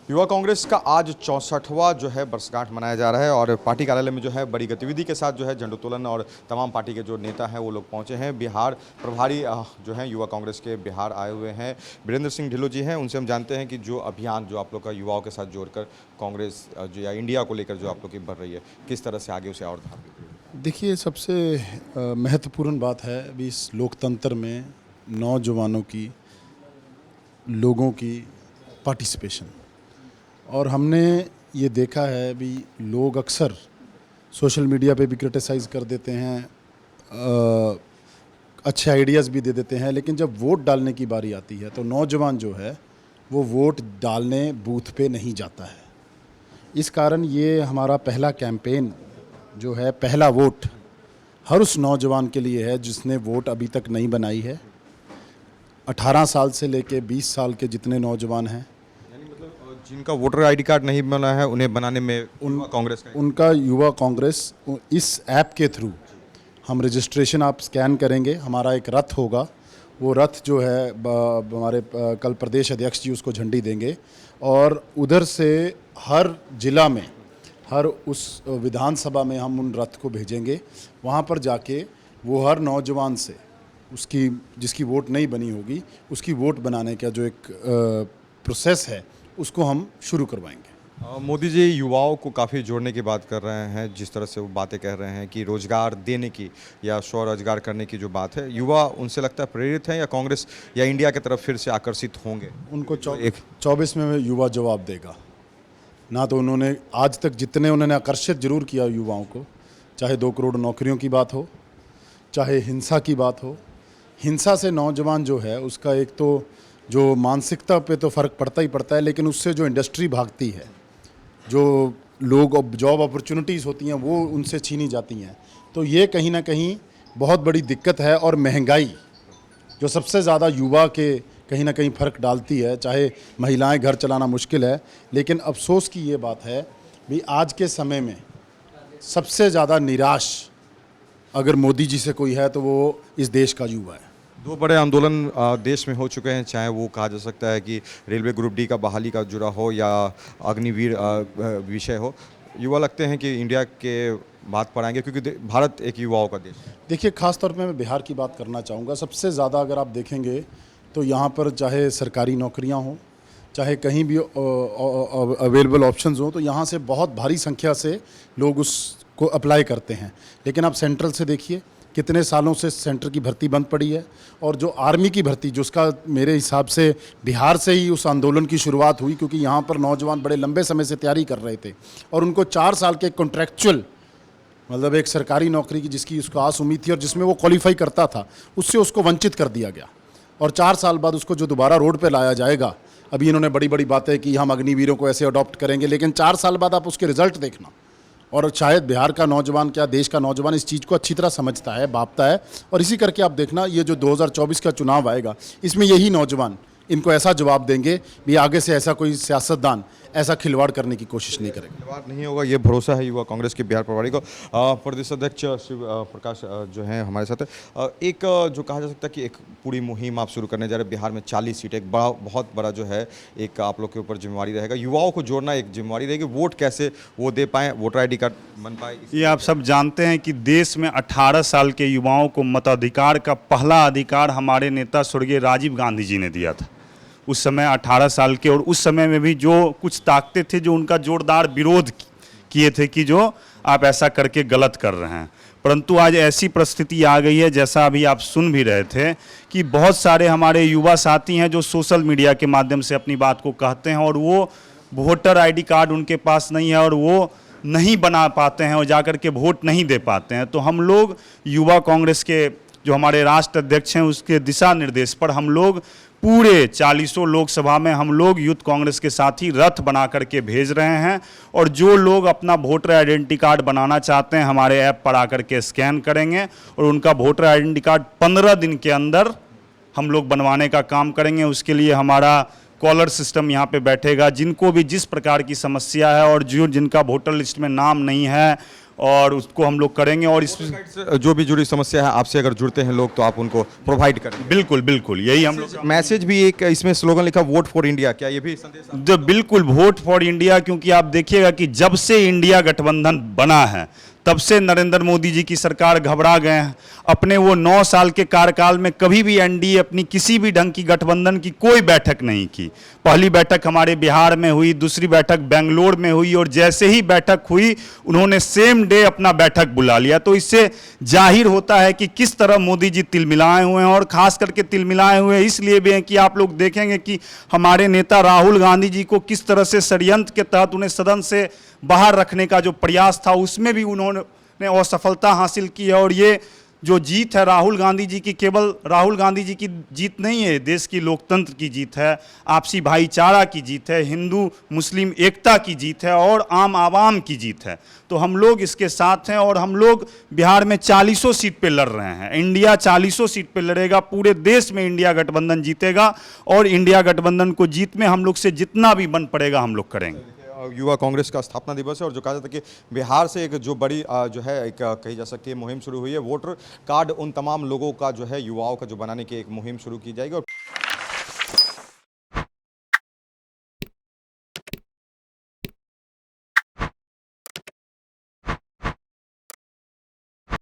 युवा कांग्रेस का आज 64वां जो है वर्षगांठ मनाया जा रहा है और पार्टी कार्यालय में जो है बड़ी गतिविधि के साथ जो है झंडोत्तोलन और तमाम पार्टी के जो नेता हैं वो लोग पहुंचे हैं। बिहार प्रभारी जो हैं युवा कांग्रेस के बिहार आए हुए हैं वीरेंद्र सिंह ढिल्लों जी हैं। उनसे हम जानते हैं कि जो अभियान जो आप लोग का युवाओं के साथ जोड़कर कांग्रेस जो या इंडिया को लेकर जो आप लोग की बढ़ रही है, किस तरह से आगे उसे और धार। देखिए, सबसे महत्वपूर्ण बात है अभी इस लोकतंत्र में नौजवानों की, लोगों की पार्टिसिपेशन। और हमने ये देखा है अभी लोग अक्सर सोशल मीडिया पे भी क्रिटिसाइज़ कर देते हैं, अच्छे आइडियाज़ भी दे देते हैं, लेकिन जब वोट डालने की बारी आती है तो नौजवान जो है वो वोट डालने बूथ पे नहीं जाता है। इस कारण ये हमारा पहला कैंपेन जो है, पहला वोट हर उस नौजवान के लिए है जिसने वोट अभी तक नहीं बनाई है। 18 साल से लेके 20 साल के जितने नौजवान हैं, जिनका वोटर आईडी कार्ड नहीं बना है उन्हें बनाने में कांग्रेस का उनका युवा कांग्रेस इस ऐप के थ्रू हम रजिस्ट्रेशन आप स्कैन करेंगे, हमारा एक रथ होगा। वो रथ जो है हमारे कल प्रदेश अध्यक्ष जी उसको झंडी देंगे और उधर से हर जिला में, हर उस विधानसभा में हम उन रथ को भेजेंगे। वहाँ पर जाके वो हर नौजवान से उसकी जिसकी वोट नहीं बनी होगी उसकी वोट बनाने का जो एक प्रोसेस है उसको हम शुरू करवाएंगे। मोदी जी युवाओं को काफ़ी जोड़ने की बात कर रहे हैं। जिस तरह से वो बातें कह रहे हैं कि रोजगार देने की या स्वरोजगार करने की जो बात है, युवा उनसे लगता है प्रेरित हैं या कांग्रेस या इंडिया की तरफ फिर से आकर्षित होंगे? उनको 24 में युवा जवाब देगा ना। तो उन्होंने आज तक जितने उन्होंने आकर्षित जरूर किया युवाओं को, चाहे 2 करोड़ नौकरियों की बात हो, चाहे हिंसा की बात हो। हिंसा से नौजवान जो है उसका एक तो जो मानसिकता पे तो फ़र्क पड़ता ही पड़ता है, लेकिन उससे जो इंडस्ट्री भागती है, जो लोग जॉब अपॉर्चुनिटीज़ होती हैं वो उनसे छीनी जाती हैं। तो ये कहीं ना कहीं बहुत बड़ी दिक्कत है। और महंगाई जो सबसे ज़्यादा युवा के कहीं ना कहीं फ़र्क डालती है, चाहे महिलाएं घर चलाना मुश्किल है, लेकिन अफसोस की ये बात है भी आज के समय में सबसे ज़्यादा निराश अगर मोदी जी से कोई है तो वो इस देश का युवा है। 2 बड़े आंदोलन देश में हो चुके हैं, चाहे वो कहा जा सकता है कि रेलवे ग्रुप डी का बहाली का जुड़ा हो या अग्निवीर विषय हो। युवा लगते हैं कि इंडिया के बात पर आएंगे क्योंकि भारत एक युवाओं का देश है। देखिए, ख़ास तौर पे मैं बिहार की बात करना चाहूँगा। सबसे ज़्यादा अगर आप देखेंगे तो यहाँ पर चाहे सरकारी नौकरियाँ हों, चाहे कहीं भी अवेलेबल ऑप्शंस हों, तो यहाँ से बहुत भारी संख्या से लोग उसको अप्लाई करते हैं। लेकिन आप सेंट्रल से देखिए, कितने सालों से सेंटर की भर्ती बंद पड़ी है। और जो आर्मी की भर्ती, जो उसका मेरे हिसाब से बिहार से ही उस आंदोलन की शुरुआत हुई, क्योंकि यहाँ पर नौजवान बड़े लंबे समय से तैयारी कर रहे थे और उनको 4 साल के कॉन्ट्रैक्चुअल, मतलब एक सरकारी नौकरी की जिसकी उसको आस उम्मीद थी और जिसमें वो क्वालिफाई करता था, उससे उसको वंचित कर दिया गया। और 4 साल बाद उसको जो दोबारा रोड पर लाया जाएगा, अभी इन्होंने बड़ी बड़ी बातें कि हम अग्निवीरों को ऐसे अडॉप्ट करेंगे, लेकिन 4 साल बाद आप उसके रिजल्ट देखना। और शायद बिहार का नौजवान, क्या देश का नौजवान इस चीज़ को अच्छी तरह समझता है, भापता है। और इसी करके आप देखना, ये जो 2024 का चुनाव आएगा, इसमें यही नौजवान इनको ऐसा जवाब देंगे भी आगे से ऐसा कोई सियासतदान ऐसा खिलवाड़ करने की कोशिश नहीं करेगा। खिलवाड़ नहीं होगा, ये भरोसा है युवा कांग्रेस के बिहार प्रभारी को। प्रदेश अध्यक्ष शिव प्रकाश जो हैं हमारे साथ है। एक जो कहा जा सकता है कि एक पूरी मुहिम आप शुरू करने जा रहे हैं बिहार में, 40 सीटें, एक बहुत बड़ा जो है एक आप लोग के ऊपर जिम्मेवारी रहेगा। युवाओं को जोड़ना एक जिम्मेवारी रहेगी। वोट कैसे वो दे पाएँ, वोटर ID कार्ड बन पाए। ये आप सब जानते हैं कि देश में 18 साल के युवाओं को मताधिकार का पहला अधिकार हमारे नेता स्वर्गीय राजीव गांधी जी ने दिया था। उस समय 18 साल के, और उस समय में भी जो कुछ ताकतें थे जो उनका जोरदार विरोध किए थे कि जो आप ऐसा करके गलत कर रहे हैं। परंतु आज ऐसी परिस्थिति आ गई है, जैसा अभी आप सुन भी रहे थे, कि बहुत सारे हमारे युवा साथी हैं जो सोशल मीडिया के माध्यम से अपनी बात को कहते हैं और वो वोटर ID कार्ड उनके पास नहीं है और वो नहीं बना पाते हैं और जाकर के वोट नहीं दे पाते हैं। तो हम लोग युवा कांग्रेस के जो हमारे राष्ट्र अध्यक्ष हैं उसके दिशा निर्देश पर हम लोग पूरे 40 लोकसभा में हम लोग यूथ कांग्रेस के साथी रथ बना करके भेज रहे हैं। और जो लोग अपना वोटर आइडेंटिटी कार्ड बनाना चाहते हैं, हमारे ऐप पर आकर के स्कैन करेंगे और उनका वोटर आइडेंटिटी कार्ड 15 दिन के अंदर हम लोग बनवाने का काम करेंगे। उसके लिए हमारा कॉलर सिस्टम यहाँ पे बैठेगा। जिनको भी जिस प्रकार की समस्या है और जो जिनका वोटर लिस्ट में नाम नहीं है और उसको हम लोग करेंगे। और इस जो भी जुड़ी समस्या है आपसे अगर जुड़ते हैं लोग तो आप उनको प्रोवाइड करें। बिल्कुल बिल्कुल यही हम लोग मैसेज भी एक इसमें स्लोगन लिखा वोट फॉर इंडिया, क्या ये भी संदेश जो बिल्कुल वोट फॉर इंडिया, क्योंकि आप देखिएगा कि जब से इंडिया गठबंधन बना है तब से नरेंद्र मोदी जी की सरकार घबरा गए हैं। अपने वो 9 साल के कार्यकाल में कभी भी एनडीए अपनी किसी भी ढंग की गठबंधन की कोई बैठक नहीं की। पहली बैठक हमारे बिहार में हुई, दूसरी बैठक बेंगलोर में हुई, और जैसे ही बैठक हुई उन्होंने सेम डे अपना बैठक बुला लिया। तो इससे जाहिर होता है कि किस तरह मोदी जी तिलमिलाए हुए हैं, और खास करके तिलमिलाए हुए इसलिए भी हैं कि आप लोग देखेंगे कि हमारे नेता राहुल गांधी जी को किस तरह से षड्यंत्र के तहत उन्हें सदन से बाहर रखने का जो प्रयास था उसमें भी उन्होंने असफलता हासिल की है। और ये जो जीत है राहुल गांधी जी की, केवल राहुल गांधी जी की जीत नहीं है, देश की लोकतंत्र की जीत है, आपसी भाईचारा की जीत है, हिंदू मुस्लिम एकता की जीत है, और आम आवाम की जीत है। तो हम लोग इसके साथ हैं, और हम लोग बिहार में 40 सीट पे लड़ रहे हैं। इंडिया 40 सीट पे लड़ेगा, पूरे देश में इंडिया गठबंधन जीतेगा, और इंडिया गठबंधन को जीत में हम लोग से जितना भी बन पड़ेगा हम लोग करेंगे। युवा कांग्रेस का स्थापना दिवस है, और जो कहा जाता है कि बिहार से एक जो बड़ी जो है एक कही जा सकती है मुहिम शुरू हुई है। वोटर कार्ड उन तमाम लोगों का जो है, युवाओं का जो बनाने की एक मुहिम शुरू की जाएगी। और